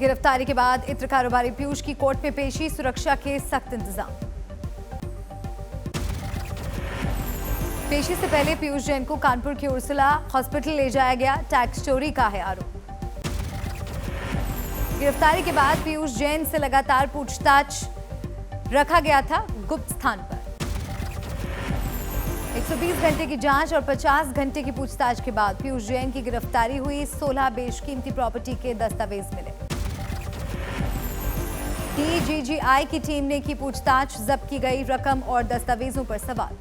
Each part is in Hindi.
गिरफ्तारी के बाद इत्र कारोबारी पीयूष की कोर्ट में पेशी, सुरक्षा के सख्त इंतजाम। पेशी से पहले पीयूष जैन को कानपुर की उर्सुला हॉस्पिटल ले जाया गया, टैक्स चोरी का है आरोप। गिरफ्तारी के बाद पीयूष जैन से लगातार पूछताछ रखा गया था गुप्त स्थान पर। 120 घंटे की जांच और 50 घंटे की पूछताछ के बाद पीयूष जैन की गिरफ्तारी हुई। 16 बेशकीमती प्रॉपर्टी के दस्तावेज मिले। डीजीजीआई की टीम ने की पूछताछ, जब्त की गई रकम और दस्तावेजों पर सवाल।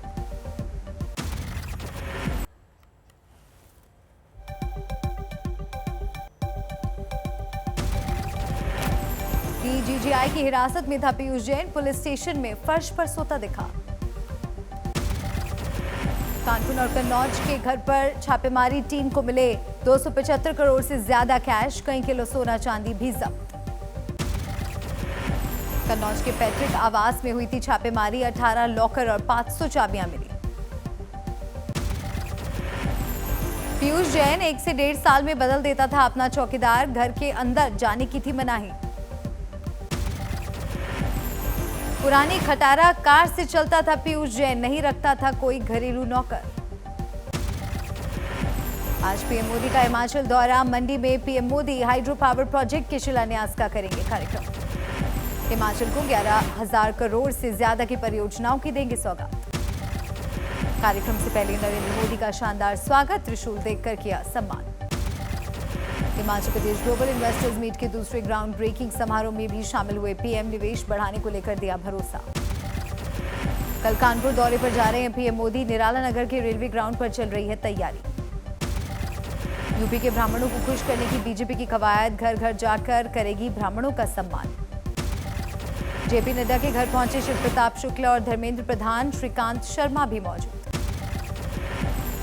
डीजीजीआई की हिरासत में था पीयूष जैन, पुलिस स्टेशन में फर्श पर सोता दिखा। कानपुर और कन्नौज के घर पर छापेमारी, टीम को मिले 275 करोड़ से ज्यादा कैश, कई किलो सोना चांदी भी जब्त। कन्नौज के पैतृक आवास में हुई थी छापेमारी, 18 लॉकर और 500 चाबियां मिली। पीयूष जैन 1 से 1.5 साल में बदल देता था अपना चौकीदार, घर के अंदर जाने की थी मनाही। पुरानी खटारा कार से चलता था पीयूष जैन, नहीं रखता था कोई घरेलू नौकर। आज पीएम मोदी का हिमाचल दौरा, मंडी में PM Modi hydro power project के शिलान्यास का करेंगे कार्यक्रम। हिमाचल को 11,000 करोड़ से ज्यादा की परियोजनाओं की देंगे सौगात। कार्यक्रम से पहले नरेंद्र मोदी का शानदार स्वागत, त्रिशूल देकर किया सम्मान। Himachal Pradesh global investors meet के दूसरे ग्राउंड ब्रेकिंग समारोह में भी शामिल हुए पीएम, निवेश बढ़ाने को लेकर दिया भरोसा। कल कानपुर दौरे पर जा रहे हैं पीएम मोदी, निराला नगर के रेलवे ग्राउंड पर चल रही है तैयारी। यूपी के ब्राह्मणों को खुश करने की बीजेपी की कवायद, घर घर जाकर करेगी ब्राह्मणों का सम्मान। जेपी नड्डा के घर पहुंचे शिव प्रताप शुक्ला और धर्मेंद्र प्रधान, श्रीकांत शर्मा भी मौजूद।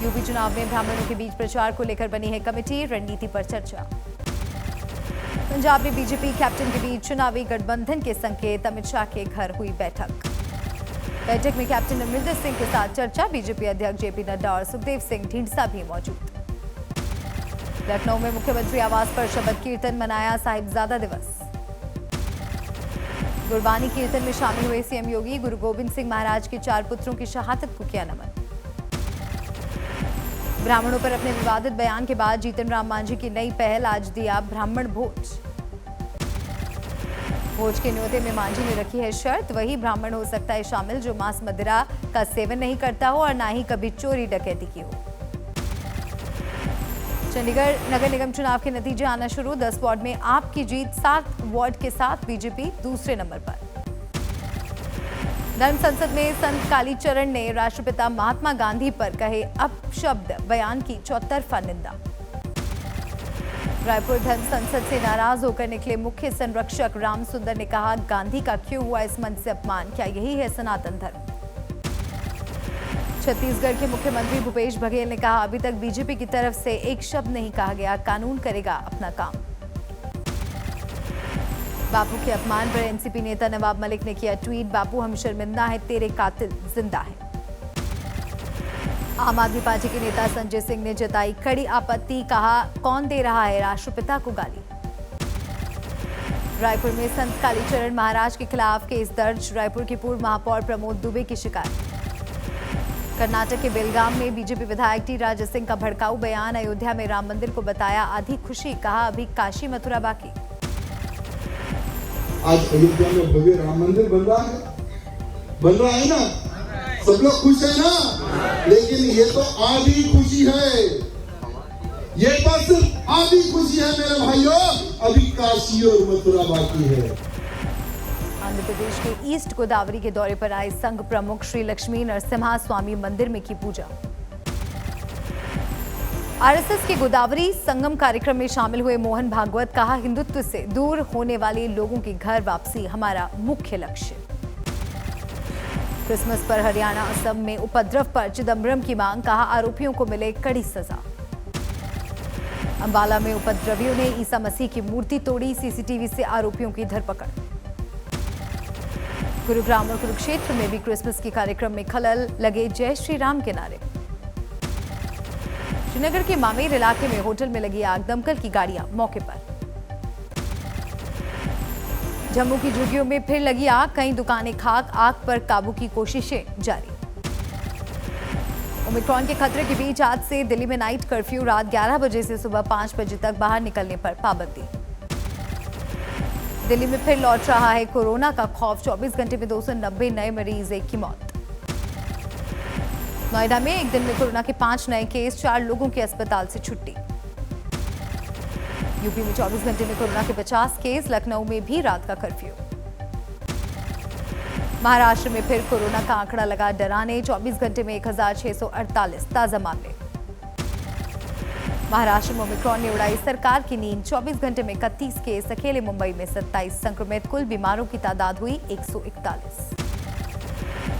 यूपी चुनाव में ब्राह्मणों के बीच प्रचार को लेकर बनी है कमेटी, रणनीति पर चर्चा। पंजाब में बीजेपी कैप्टन के बीच चुनावी गठबंधन के संकेत, अमित शाह के घर हुई बैठक। बैठक में कैप्टन अमरिंदर सिंह के साथ चर्चा, बीजेपी अध्यक्ष जेपी नड्डा और सुखदेव सिंह ढींढसा भी मौजूद। लखनऊ में मुख्यमंत्री आवास पर शबद कीर्तन मनाया साहिबजादा दिवस। गुरबानी कीर्तन में शामिल हुए सीएम योगी, गुरु गोविंद सिंह महाराज के 4 पुत्रों की शहादत को किया नमन। ब्राह्मणों पर अपने विवादित बयान के बाद जीतन राम मांझी की नई पहल, आज दिया ब्राह्मण भोज। भोज के न्योते में मांझी ने रखी है शर्त, वही ब्राह्मण हो सकता है शामिल जो मांस मदिरा का सेवन नहीं करता हो और ना ही कभी चोरी डकैती की हो। चंडीगढ़ नगर निगम चुनाव के नतीजे आना शुरू, 10 वार्ड में आप की जीत, 7 वार्ड के साथ बीजेपी दूसरे नंबर पर। धर्म संसद में संत कालीचरण ने राष्ट्रपिता महात्मा गांधी पर कहे अपशब्द बयान की चौतरफा निंदा। रायपुर धर्म संसद से नाराज होकर निकले मुख्य संरक्षक राम सुंदर ने कहा, गांधी का क्यों हुआ इस मंच से अपमान, क्या यही है सनातन धर्म। छत्तीसगढ़ के मुख्यमंत्री भूपेश बघेल ने कहा, अभी तक बीजेपी की तरफ से एक शब्द नहीं कहा गया, कानून करेगा अपना काम। बापू के अपमान पर एनसीपी नेता नवाब मलिक ने किया ट्वीट, बापू हम शर्मिंदा है, तेरे कातिल जिंदा है। आम आदमी पार्टी के नेता संजय सिंह ने जताई कड़ी आपत्ति, कहा कौन दे रहा है राष्ट्रपिता को गाली। रायपुर में संत कालीचरण महाराज के खिलाफ केस दर्ज, रायपुर के पूर्व महापौर प्रमोद दुबे की शिकायत। कर्नाटक के बेलगाम में बीजेपी विधायक टी राजा सिंह का भड़काऊ बयान, अयोध्या में राम मंदिर को बताया आधी खुशी, कहा अभी काशी मथुरा बाकी। आज अयोध्या में भव्य राम मंदिर बन रहा है ना, सब लोग खुश है ना, लेकिन ये तो आधी खुशी है, ये तो सिर्फ आधी खुशी है मेरे भाइयों, अभी काशी और मथुरा बाकी है। आंध्र प्रदेश के ईस्ट गोदावरी के दौरे पर आए संघ प्रमुख श्री लक्ष्मी नरसिम्हा स्वामी मंदिर में की पूजा। आरएसएस के गोदावरी संगम कार्यक्रम में शामिल हुए मोहन भागवत, कहा हिंदुत्व से दूर होने वाले लोगों की घर वापसी हमारा मुख्य लक्ष्य। क्रिसमस पर हरियाणा असम में उपद्रव पर चिदंबरम की मांग, कहा आरोपियों को मिले कड़ी सजा। अंबाला में उपद्रवियों ने ईसा मसीह की मूर्ति तोड़ी, सीसीटीवी से आरोपियों की धरपकड़। गुरुग्राम और कुरुक्षेत्र में भी क्रिसमस के कार्यक्रम में खलल, लगे जय श्री राम के नारे। श्रीनगर के मामेर इलाके में होटल में लगी आग, दमकल की गाड़ियां मौके पर। जम्मू की झुग्गियों में फिर लगी आग, कई दुकानें खाक, आग पर काबू की कोशिशें जारी। ओमिक्रॉन के खतरे के बीच आज से दिल्ली में नाइट कर्फ्यू, रात 11 बजे से सुबह 5 बजे तक बाहर निकलने पर पाबंदी। दिल्ली में फिर लौट रहा है कोरोना का खौफ, 24 घंटे में 290 नए मरीज, 1 की मौत। नोएडा में एक दिन में कोरोना के 5 नए केस, 4 लोगों की अस्पताल से छुट्टी। यूपी में 24 घंटे में कोरोना के 50 केस, लखनऊ में भी रात का कर्फ्यू। महाराष्ट्र में फिर कोरोना का आंकड़ा लगा डराने, 24 घंटे में 1648 ताजा मामले। महाराष्ट्र में ओमिक्रॉन ने उड़ाई सरकार की नींद, 24 घंटे में 31 केस, अकेले मुंबई में 27 संक्रमित, कुल बीमारों की तादाद हुई 141।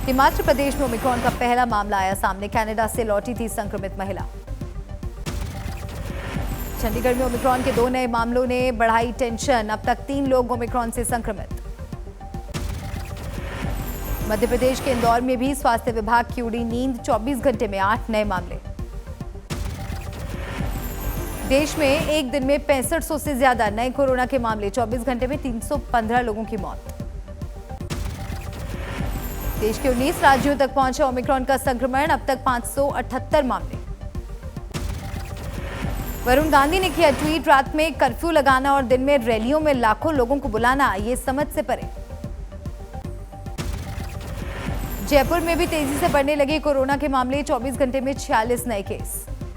हिमाचल प्रदेश में ओमिक्रॉन का पहला मामला आया सामने, कनाडा से लौटी थी संक्रमित महिला। चंडीगढ़ में ओमिक्रॉन के 2 नए मामलों ने बढ़ाई टेंशन, अब तक 3 लोग ओमिक्रॉन से संक्रमित। मध्य प्रदेश के इंदौर में भी स्वास्थ्य विभाग की उड़ी नींद, 24 घंटे में 8 नए मामले। देश में एक दिन में 6500 से ज्यादा नए कोरोना के मामले, 24 घंटे में 315 लोगों की मौत। देश के 19 राज्यों तक पहुंचा ओमिक्रॉन का संक्रमण, अब तक 578 मामले। वरुण गांधी ने किया ट्वीट, रात में कर्फ्यू लगाना और दिन में रैलियों में लाखों लोगों को बुलाना, ये समझ से परे। जयपुर में भी तेजी से बढ़ने लगे कोरोना के मामले, 24 घंटे में 46 नए केस।